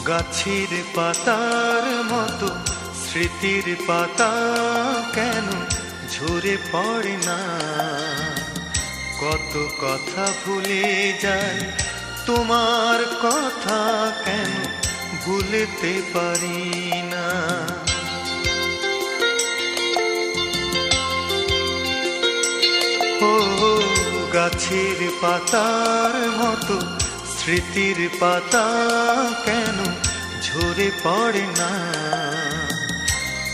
গাছের পাতার মতো স্মৃতির পাতা কেন ঝরে পড়ে না? কত কথা ভুলে যায়, তোমার কথা কেন ভুলতে পারি না? ও গাছের পাতার মতো স্মৃতির পাতা কেন ঝরে পড়ে না?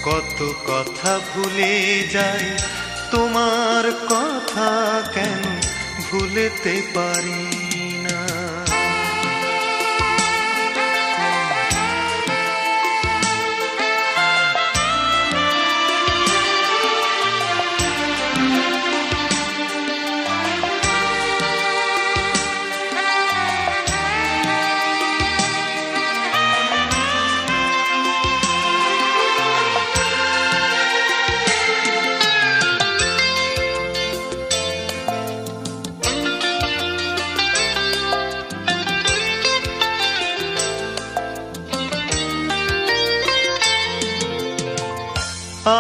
কত কথা ভুলে যায়, তোমার কথা কেন ভুলতে পারি না?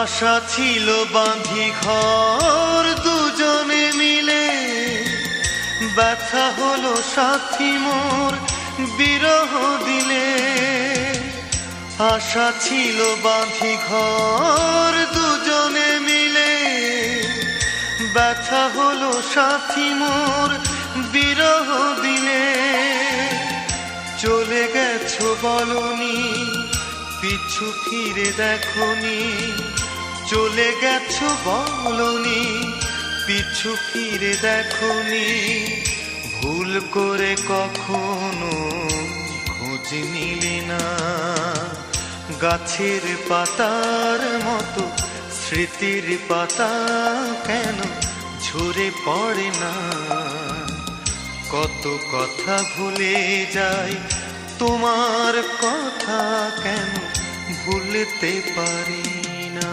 আশা ছিল বাঁধি ঘর দুজনে মিলে, ব্যথা হলো সাথী মোর বিরহ দিলে। আশা ছিল বাঁধি ঘর দুজনে মিলে, ব্যথা হলো সাথী মোর বিরহ দিলে। চলে গেছো বলনি, পিছু ফিরে দেখনি। চলে গেছো বলনি, পিছু ফিরে দেখনি। ভুল করে কখনো খোঁজ নিলে না। গাছের পাতার মতো স্মৃতির পাতা কেন ঝরে পড়ে না? কত কথা ভুলে যায়, তোমার কথা কেন ভুলতে পারি না?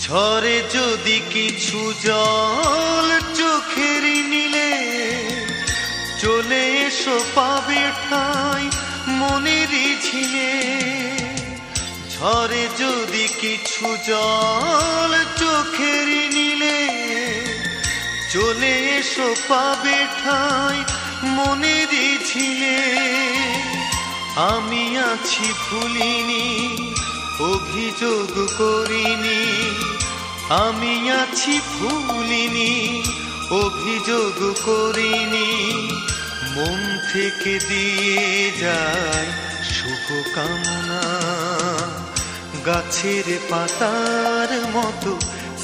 ঝরে যদি কিছু জল চোখের নিলে, চলে এসো পাবে ঠাঁই মনের ঝিলে। ঝরে যদি কিছু জল চোখের নিলে, চলে এসো পাবে ঠাঁই মনের ঝিলে। আমি আছি ভুলিনি, অভিযোগ করিনি। আমি আছি ভুলিনি, অভিযোগ করিনি। মন থেকে দিয়ে যায় শুভকামনা। গাছের পাতার মতো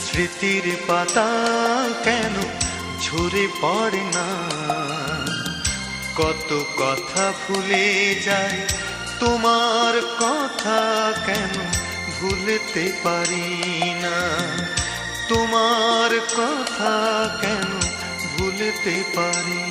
স্মৃতির পাতা কেন ঝরে পড়ে না? কত কথা ভুলে যায়, তোমার কথা কেন ভুলতে পারি না? তোমার কথা কেন ভুলতে পারি